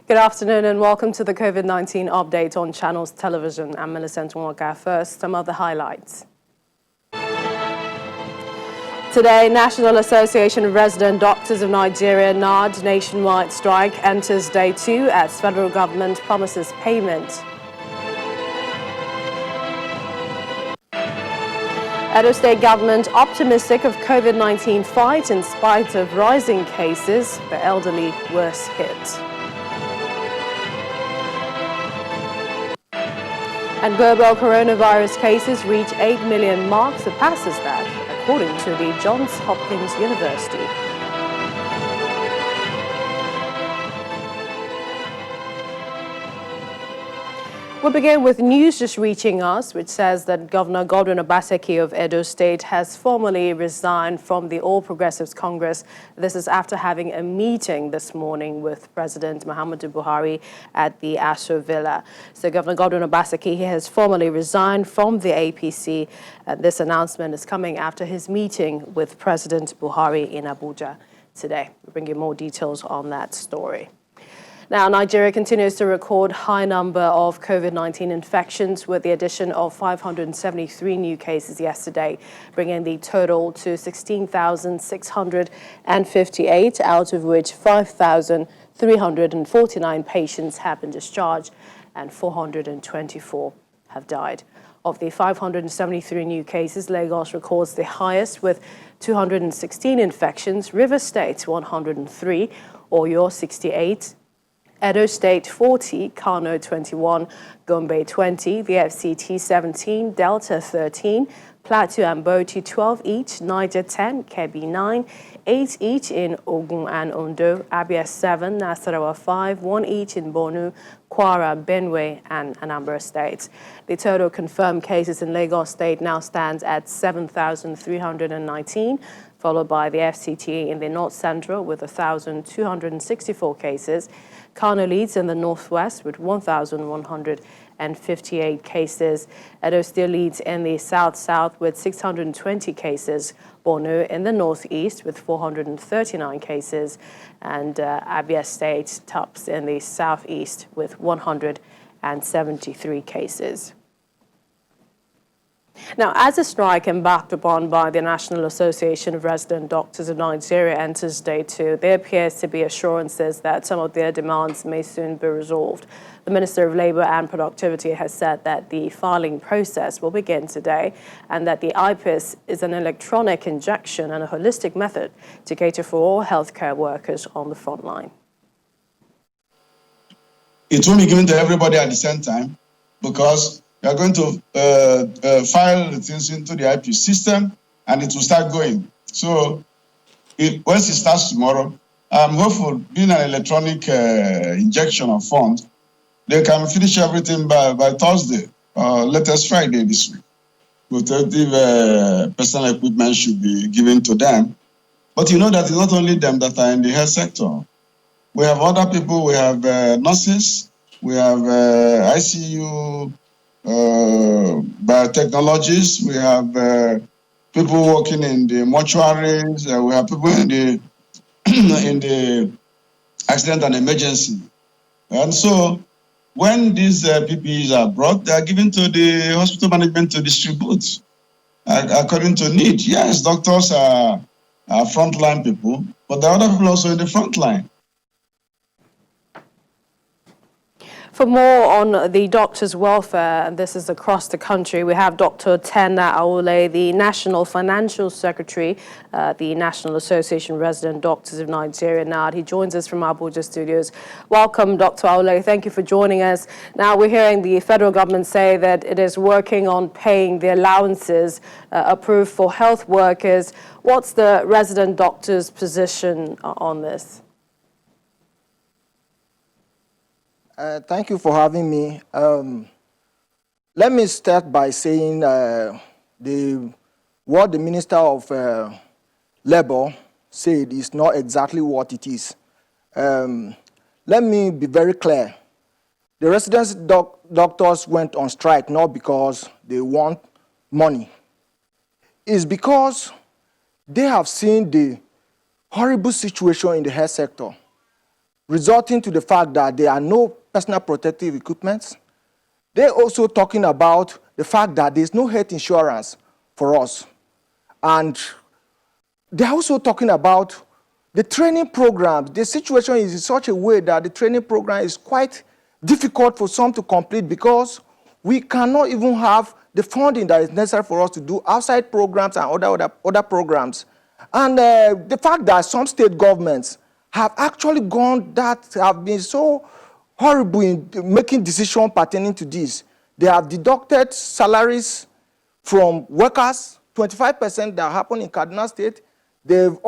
Good afternoon and welcome to the COVID-19 update on Channels Television. I'm Millicent Nwaka. First, some of the highlights. Today, National Association of Resident Doctors of Nigeria, NARD, nationwide strike enters day 2 as federal government promises payment. Edo State government optimistic of COVID-19 fight in spite of rising cases, the elderly worse hit. And global coronavirus cases reach 8 million mark, surpasses that, according to the Johns Hopkins University. We'll begin with news just reaching us, which says that Governor Godwin Obaseki of Edo State has formally resigned from the All Progressives Congress. This is after having a meeting this morning with President Muhammadu Buhari at the Aso Villa. So Governor Godwin Obaseki has formally resigned from the APC. This announcement is coming after his meeting with President Buhari in Abuja today. We'll bring you more details on that story. Now, Nigeria continues to record high number of COVID-19 infections with the addition of 573 new cases yesterday, bringing the total to 16,658, out of which 5,349 patients have been discharged and 424 have died. Of the 573 new cases, Lagos records the highest with 216 infections, River State 103, Oyo 68, Edo State 40, Kano 21, Gombe 20, the FCT 17, Delta 13, Plateau and Bauchi 12 each, Niger 10, Kebbi 9, 8 each in Ogun and Ondo, Abia 7, Nasarawa 5, 1 each in Borno, Kwara, Benue and Anambra states. The total confirmed cases in Lagos State now stands at 7,319, followed by the FCT in the North Central with 1,264 cases. Kano leads in the northwest with 1,158 cases. Edo still leads in the south-south with 620 cases. Borno in the northeast with 439 cases. And Abia State tops in the southeast with 173 cases. Now, as a strike embarked upon by the National Association of Resident Doctors of Nigeria enters day 2, there appears to be assurances that some of their demands may soon be resolved. The Minister of Labour and Productivity has said that the filing process will begin today and that the IPIS is an electronic injection and a holistic method to cater for all healthcare workers on the front line. It will be given to everybody at the same time because we are going to file the things into the IP system and it will start going. So once it starts tomorrow, I'm hopeful, being an electronic injection of funds, they can finish everything by Thursday or latest Friday this week. Protective personal equipment should be given to them. But you know that it's not only them that are in the health sector. We have other people, we have nurses, we have ICU, biotechnologists, we have people working in the mortuaries, we have people in the in the accident and emergency. And so when these PPEs are brought, they are given to the hospital management to distribute according to need. Yes, doctors are frontline people, but there are other people also in the front line. For more on the doctors' welfare, and this is across the country, we have Dr. Tenna Aole, the National Financial Secretary, the National Association of Resident Doctors of Nigeria, NARD. He joins us from Abuja studios. Welcome, Dr. Aole. Thank you for joining us. Now, we're hearing the federal government say that it is working on paying the allowances approved for health workers. What's the resident doctors' position on this? Thank you for having me. Let me start by saying what the Minister of Labour said is not exactly what it is. Let me be very clear. The residence doctors went on strike not because they want money. It's because they have seen the horrible situation in the health sector. resulting to the fact that there are no personal protective equipment. They're also talking about the fact that there's no health insurance for us. And they're also talking about the training programs. The situation is in such a way that the training program is quite difficult for some to complete because we cannot even have the funding that is necessary for us to do outside programs and other programs. And the fact that some state governments have actually have been so horrible in making decisions pertaining to this. They have deducted salaries from workers, 25% that happened in Kaduna State. The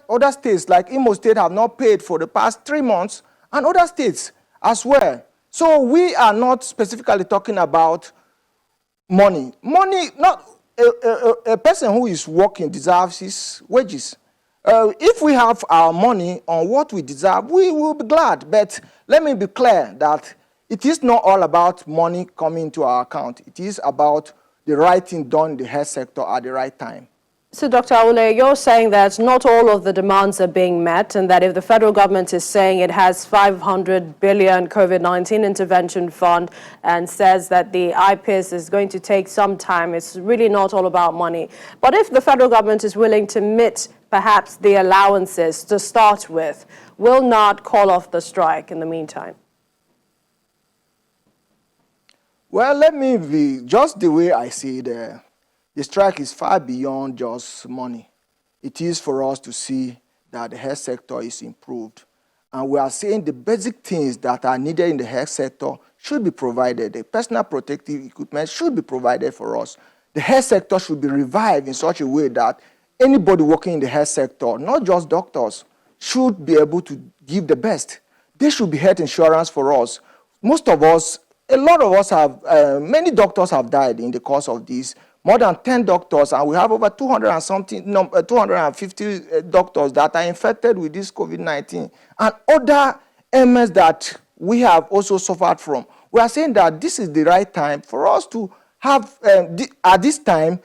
other states like Imo State have not paid for the past 3 months, and other states as well. So we are not specifically talking about money. Money, not a person who is working deserves his wages. If we have our money on what we deserve, we will be glad. But let me be clear that it is not all about money coming into our account. It is about the right thing done in the health sector at the right time. So, Dr. Aule, you're saying that not all of the demands are being met, and that if the federal government is saying it has 500 billion COVID-19 intervention fund and says that the IPIS is going to take some time, it's really not all about money. But if the federal government is willing to meet perhaps the allowances to start with, will not call off the strike in the meantime? Well, let me be, just the way I see it, the strike is far beyond just money. It is for us to see that the health sector is improved. And we are saying the basic things that are needed in the health sector should be provided. The personal protective equipment should be provided for us. The health sector should be revived in such a way that anybody working in the health sector, not just doctors, should be able to give the best. There should be health insurance for us. Most of us, a lot of us have, many doctors have died in the course of this. More than 10 doctors, and we have over 250 doctors that are infected with this COVID-19 and other ailments that we have also suffered from. We are saying that this is the right time for us to have, at this time,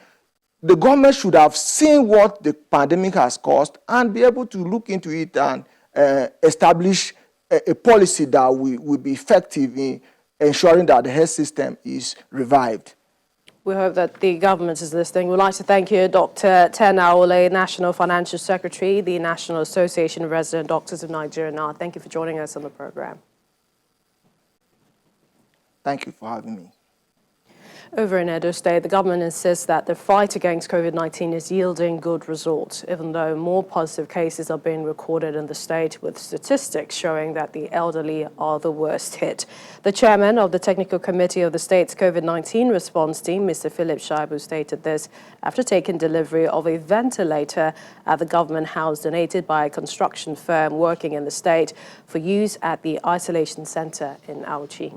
the government should have seen what the pandemic has caused and be able to look into it and establish a policy that will be effective in ensuring that the health system is revived. We hope that the government is listening. We'd like to thank you, Dr. Ten Aole, National Financial Secretary, the National Association of Resident Doctors of Nigeria. Now, thank you for joining us on the program. Thank you for having me. Over in Edo State, the government insists that the fight against COVID-19 is yielding good results, even though more positive cases are being recorded in the state, with statistics showing that the elderly are the worst hit. The chairman of the technical committee of the state's COVID-19 response team, Mr. Philip Shaibu, stated this after taking delivery of a ventilator at the government house donated by a construction firm working in the state for use at the isolation center in Auchi.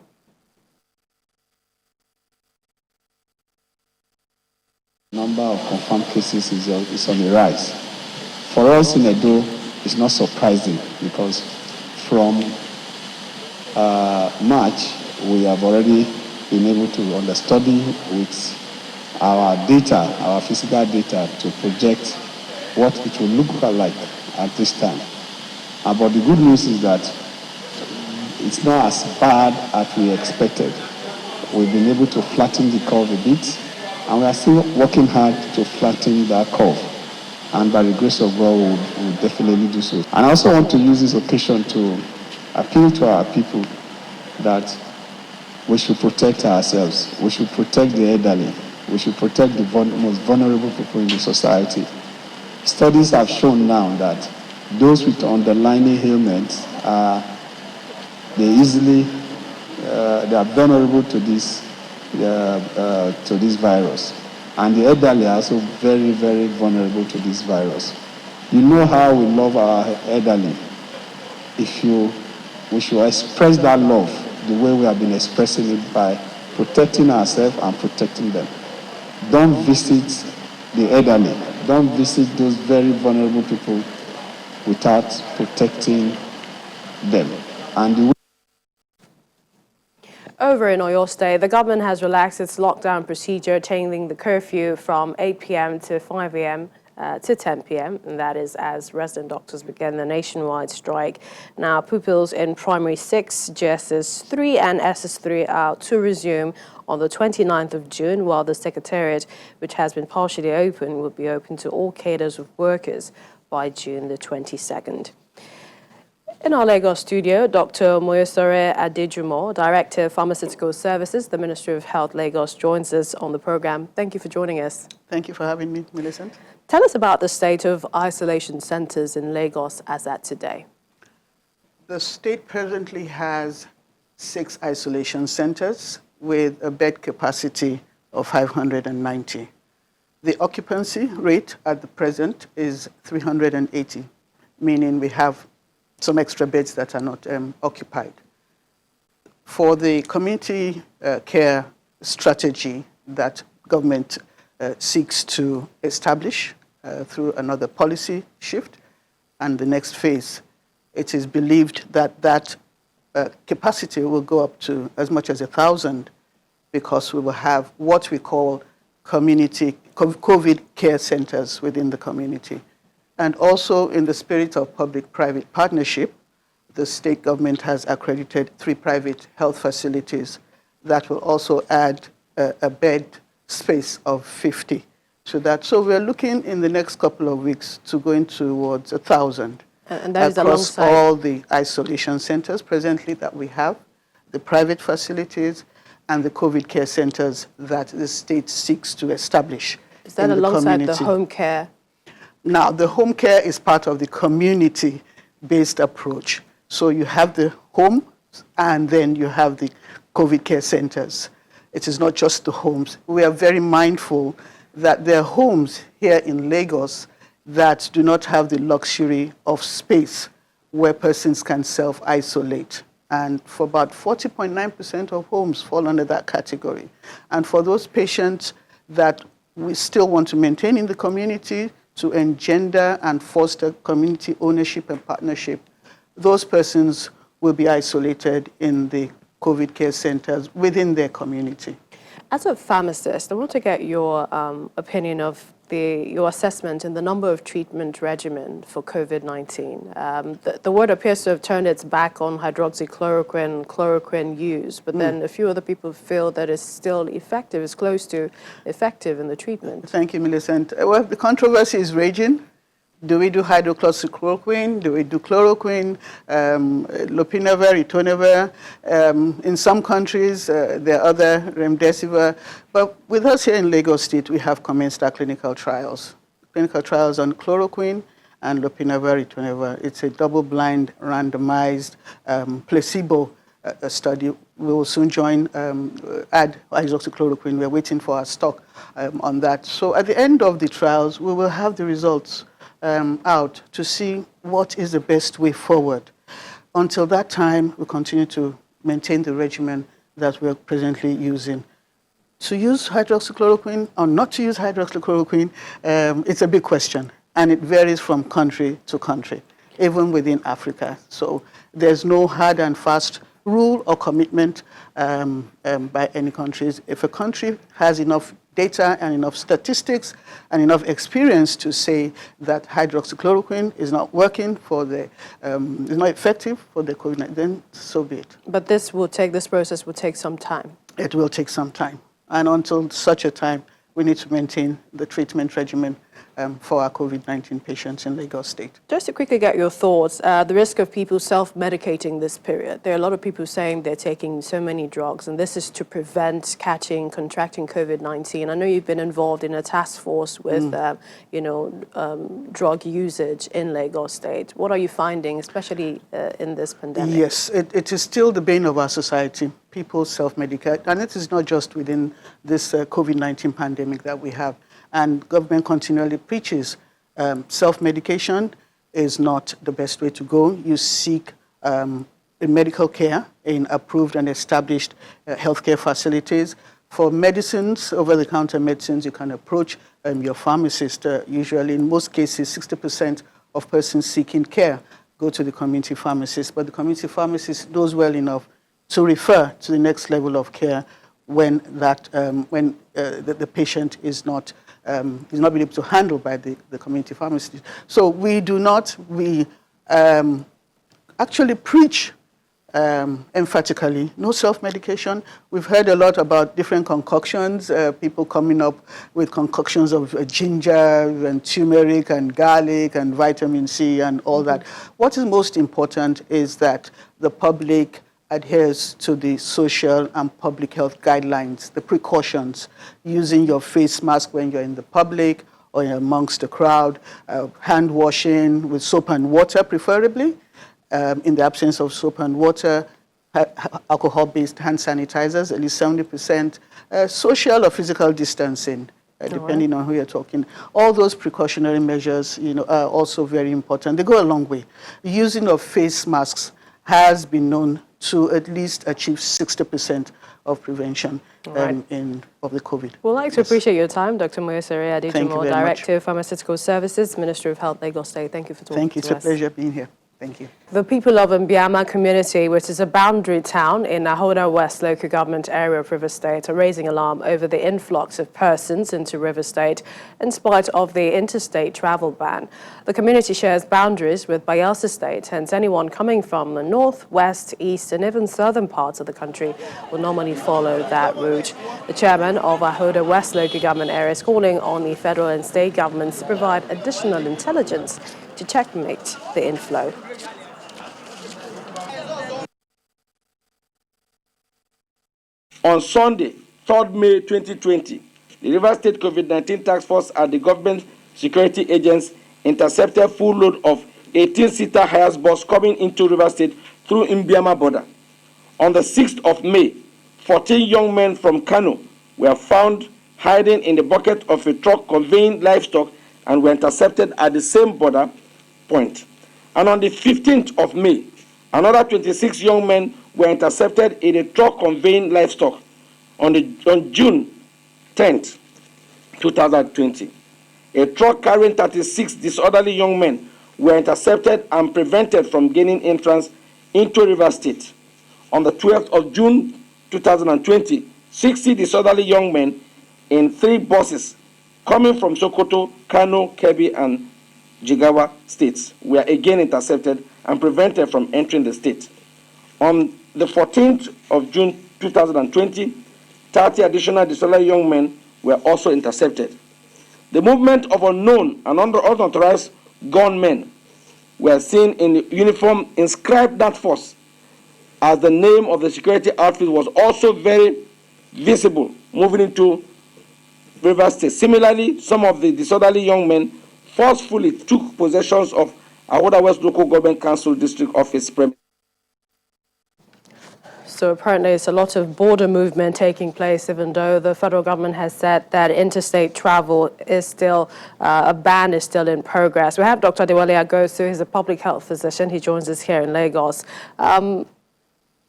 Number of confirmed cases is on the rise. For us in Edo, it's not surprising because from March, we have already been able to understudy with our data, our physical data, to project what it will look like at this time. But the good news is that it's not as bad as we expected. We've been able to flatten the curve a bit, and we are still working hard to flatten that curve. And by the grace of God, we'll definitely do so. And I also want to use this occasion to appeal to our people that we should protect ourselves. We should protect the elderly. We should protect the most vulnerable people in the society. Studies have shown now that those with underlying ailments they are vulnerable to this virus, and the elderly are also very, very vulnerable to this virus. You know how we love our elderly. We should express that love the way we have been expressing it by protecting ourselves and protecting them. Don't visit the elderly. Don't visit those very vulnerable people without protecting them. And over in Oyo State, the government has relaxed its lockdown procedure, changing the curfew from 8 p.m. to 5 a.m. to 10 p.m., and that is as resident doctors begin the nationwide strike. Now, pupils in Primary 6, GSS 3 and SS 3 are to resume on the 29th of June, while the Secretariat, which has been partially open, will be open to all cadres of workers by June the 22nd. In our Lagos studio, Dr. Moyosore Adejumo, Director of Pharmaceutical Services, the Ministry of Health, Lagos, joins us on the program. Thank you for joining us. Thank you for having me, Millicent. Tell us about the state of isolation centers in Lagos as at today. The state presently has 6 isolation centers with a bed capacity of 590. The occupancy rate at the present is 380, meaning we have some extra beds that are not occupied. For the community care strategy that government seeks to establish through another policy shift and the next phase, it is believed that that capacity will go up to as much as 1,000 because we will have what we call community COVID care centers within the community. And also in the spirit of public-private partnership, the state government has accredited 3 private health facilities that will also add a bed space of 50 to that. So we're looking in the next couple of weeks to going towards 1,000 and that is across alongside all the isolation centers presently that we have, the private facilities, and the COVID care centers that the state seeks to establish. Is that alongside the home care? Now, the home care is part of the community-based approach. So you have the home, and then you have the COVID care centers. It is not just the homes. We are very mindful that there are homes here in Lagos that do not have the luxury of space where persons can self-isolate. And for about 40.9% of homes fall under that category. And for those patients that we still want to maintain in the community, to engender and foster community ownership and partnership, those persons will be isolated in the COVID care centers within their community. As a pharmacist, I want to get your opinion of your assessment in the number of treatment regimen for COVID-19. The word appears to have turned its back on hydroxychloroquine, chloroquine use, but then a few other people feel that it's still effective, it's close to effective in the treatment. Thank you, Millicent. Well, the controversy is raging. Do we do hydroxychloroquine? Do we do chloroquine? Lopinavir, ritonavir. In some countries, there are other remdesivir. But with us here in Lagos State, we have commenced our clinical trials. Clinical trials on chloroquine and lopinavir, ritonavir. It's a double-blind, randomized, placebo study. We will soon add hydroxychloroquine. We're waiting for our stock on that. So at the end of the trials, we will have the results out to see what is the best way forward. Until that time, we continue to maintain the regimen that we're presently using. To use hydroxychloroquine or not to use hydroxychloroquine, it's a big question, and it varies from country to country, even within Africa. So there's no hard and fast rule or commitment by any countries. If a country has enough data and enough statistics and enough experience to say that hydroxychloroquine is not working for the, is not effective for the COVID-19, then so be it. But this process will take some time. It will take some time. And until such a time, we need to maintain the treatment regimen for our COVID-19 patients in Lagos State. Just to quickly get your thoughts, the risk of people self-medicating this period. There are a lot of people saying they're taking so many drugs, and this is to prevent contracting COVID-19. I know you've been involved in a task force with, drug usage in Lagos State. What are you finding, especially in this pandemic? Yes, it is still the bane of our society. People self-medicate, and it is not just within this COVID-19 pandemic that we have. And government continually preaches self-medication is not the best way to go. You seek medical care in approved and established healthcare facilities. For medicines, over-the-counter medicines, you can approach your pharmacist. Usually, in most cases, 60% of persons seeking care go to the community pharmacist. But the community pharmacist knows well enough to refer to the next level of care when the patient is not is not being able to handle by the community pharmacy. So we actually preach emphatically, no self-medication. We've heard a lot about different concoctions, people coming up with concoctions of ginger and turmeric and garlic and vitamin C and all that. What is most important is that the public adheres to the social and public health guidelines, the precautions, using your face mask when you're in the public or amongst the crowd, hand washing with soap and water preferably. In the absence of soap and water, alcohol-based hand sanitizers, at least 70%, social or physical distancing, depending on who you're talking. All those precautionary measures, are also very important. They go a long way. The using of face masks has been known to at least achieve 60% of prevention of the COVID. We'd like to appreciate your time, Dr. Moyesere Adejumo, Director of Pharmaceutical Services, Ministry of Health, Lagos State. Thank you for talking to us. Thank you. It's a pleasure being here. Thank you. The people of Mbiama community, which is a boundary town in Ahoda West local government area of River State, are raising alarm over the influx of persons into River State in spite of the interstate travel ban. The community shares boundaries with Bayelsa State, hence anyone coming from the north, west, east and even southern parts of the country will normally follow that route. The chairman of Ahoda West local government area is calling on the federal and state governments to provide additional intelligence to checkmate the inflow. On Sunday, 3rd May 2020, the River State COVID-19 Task Force and the government security agents intercepted full load of 18-seater Hiace bus coming into River State through Mbiama border. On the 6th of May, 14 young men from Kano were found hiding in the bucket of a truck conveying livestock and were intercepted at the same border point. And on the 15th of May, another 26 young men were intercepted in a truck conveying livestock. On June 10th, 2020, a truck carrying 36 disorderly young men were intercepted and prevented from gaining entrance into River State. On the 12th of June 2020, 60 disorderly young men in 3 buses coming from Sokoto, Kano, Kebbi, and Jigawa states were again intercepted and prevented from entering the state. On the 14th of June 2020, 30 additional disorderly young men were also intercepted. The movement of unknown and unauthorized gunmen were seen in uniform inscribed that force, as the name of the security outfit was also very visible moving into River State. Similarly, some of the disorderly young men forcefully took possessions of Ahoda West Local Government Council District Office premises. So apparently it's a lot of border movement taking place, even though the federal government has said that interstate travel is still, a ban is still in progress. We have Dr. Adewale Agosu, he's a public health physician. He joins us here in Lagos.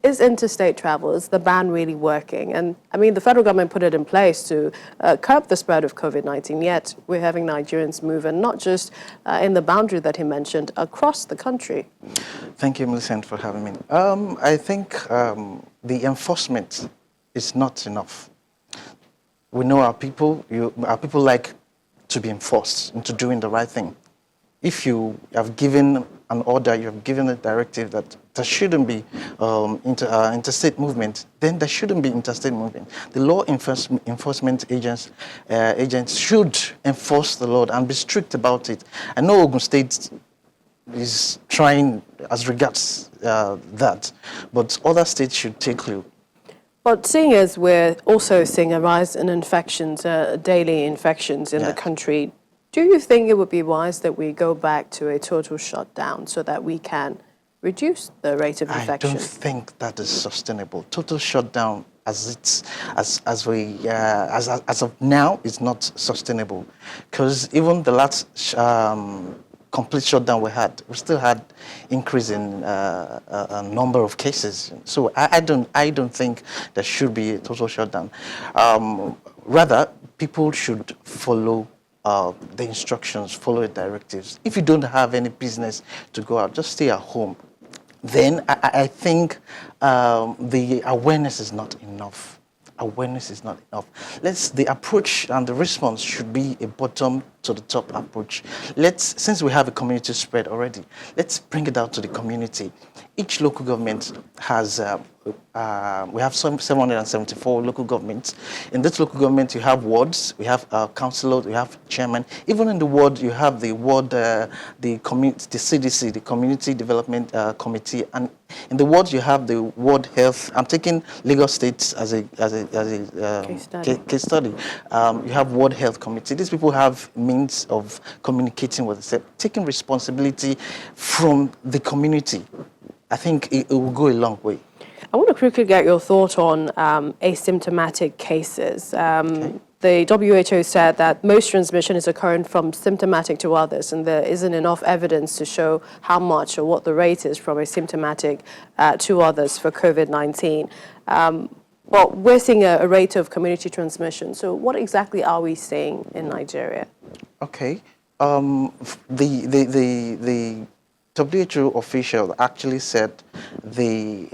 Is interstate travel, is the ban really working? And I mean, the federal government put it in place to curb the spread of COVID-19, yet we're having Nigerians move, and not just in the boundary that he mentioned, across the country. Thank you, Millicent, for having me. I think the enforcement is not enough. We know our people like to be enforced into doing the right thing. If you have given an order, you have given a directive that there shouldn't be interstate movement, then there shouldn't be interstate movement. The law enforcement agents should enforce the law and be strict about it. I know Ogun State is trying as regards that, but other states should take clue. But seeing as we're also seeing a rise in infections, daily infections in the country, do you think it would be wise that we go back to a total shutdown so that we can reduce the rate of infection? I don't think that is sustainable. Total shutdown, as of now, is not sustainable, because even the last complete shutdown we still had increase in a number of cases. So I don't think there should be a total shutdown. Rather, people should follow the instructions, follow the directives. If you don't have any business to go out, just stay at home. Then I think the awareness is not enough. awareness is not enough. The approach and the response should be a bottom to the top approach. Since we have a community spread already, let's bring it out to the community. Each local government has, we have some 774 local governments. In this local government, you have wards, we have councillors, we have chairman. Even in the ward, you have the ward, the CDC, the Community Development Committee, and in the ward you have the ward health. I'm taking Lagos State as a case study. You have ward health committee. These people have means of communicating with us, taking responsibility from the community. I think it will go a long way. I want to quickly get your thought on asymptomatic cases. The WHO said that most transmission is occurring from symptomatic to others, and there isn't enough evidence to show how much or what the rate is from asymptomatic to others for COVID-19. Well, we're seeing a rate of community transmission. So what exactly are we seeing in Nigeria? Okay. The WHO official actually said the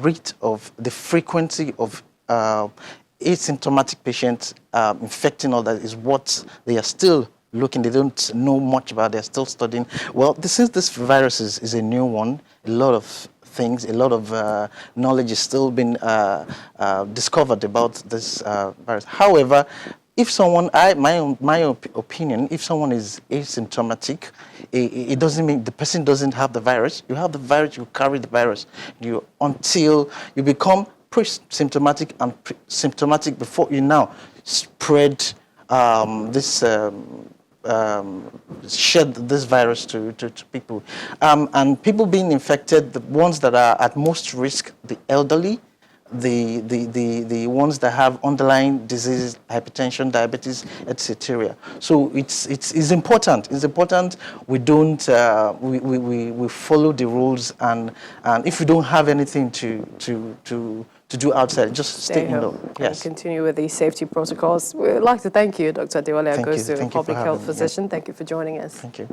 rate of the frequency of asymptomatic patients infecting others is what they are still looking. They don't know much about. They're still studying. Well, since this virus is a new one, a lot of things, a lot of knowledge is still being discovered about this virus. However, if someone, my opinion, if someone is asymptomatic, it doesn't mean the person doesn't have the virus. You have the virus, you carry the virus until you become pre-symptomatic and symptomatic before you now spread shed this virus to people. And people being infected, the ones that are at most risk, the elderly, the ones that have underlying diseases, hypertension, diabetes, etc. So it's important. It's important we don't we follow the rules, and if we don't have anything to do outside, just stay indoors. Yes. Continue with these safety protocols. We'd like to thank you, Dr. Adewale Agosu, a public health physician. Thank you for joining us. Thank you.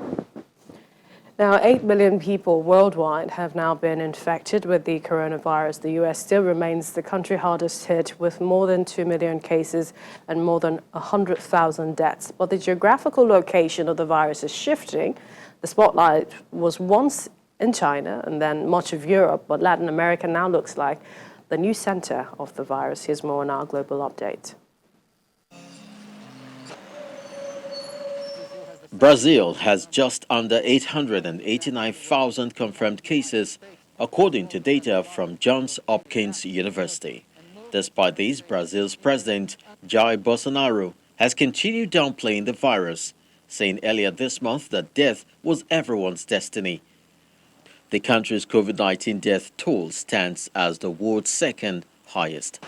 Now, 8 million people worldwide have now been infected with the coronavirus. The U.S. still remains the country hardest hit, with more than 2 million cases and more than 100,000 deaths. But the geographical location of the virus is shifting. The spotlight was once in China and then much of Europe, but Latin America now looks like the new center of the virus. Here's more on our global update. Brazil has just under 889,000 confirmed cases, according to data from Johns Hopkins University. Despite this, Brazil's president, Jair Bolsonaro, has continued downplaying the virus, saying earlier this month that death was everyone's destiny. The country's COVID-19 death toll stands as the world's second highest.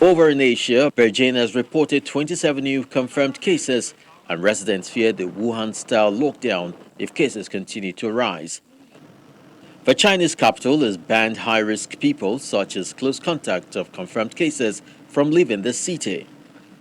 Over in Asia, Beijing has reported 27 new confirmed cases, and residents fear the Wuhan-style lockdown if cases continue to rise. The Chinese capital has banned high-risk people, such as close contact of confirmed cases, from leaving the city.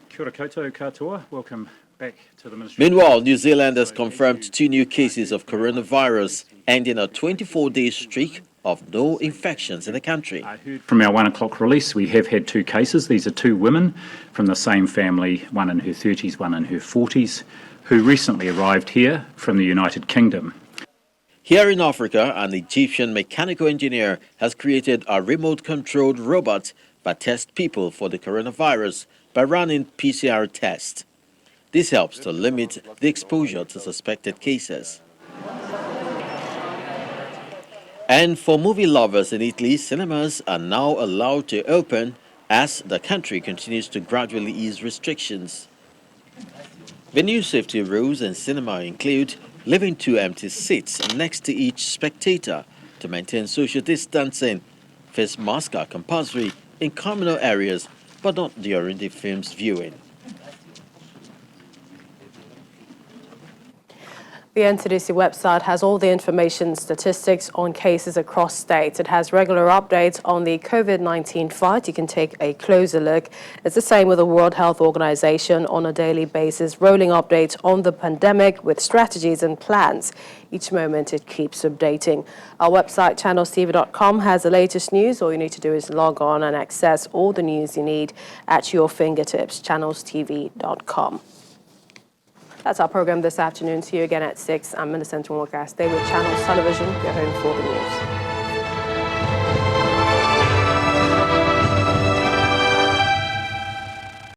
Kia ora koutou katoa. Welcome back to the Ministry. Meanwhile, New Zealand has confirmed 2 new cases of coronavirus, ending a 24-day streak of no infections in the country. From our 1 o'clock release, we have had 2 cases. These are 2 women from the same family, one in her 30s, one in her 40s, who recently arrived here from the United Kingdom. Here in Africa, an Egyptian mechanical engineer has created a remote-controlled robot that tests people for the coronavirus by running PCR tests. This helps to limit the exposure to suspected cases. And for movie lovers in Italy, cinemas are now allowed to open as the country continues to gradually ease restrictions. The new safety rules in cinema include leaving 2 empty seats next to each spectator to maintain social distancing. Face masks are compulsory in communal areas, but not during the film's viewing. The NCDC website has all the information, statistics on cases across states. It has regular updates on the COVID-19 fight. You can take a closer look. It's the same with the World Health Organization on a daily basis, rolling updates on the pandemic with strategies and plans. Each moment it keeps updating. Our website, channelstv.com, has the latest news. All you need to do is log on and access all the news you need at your fingertips, channelstv.com. That's our program this afternoon. See you again at 6. I'm Millicent Nwaka. Stay with Channels Television. You're home for the news.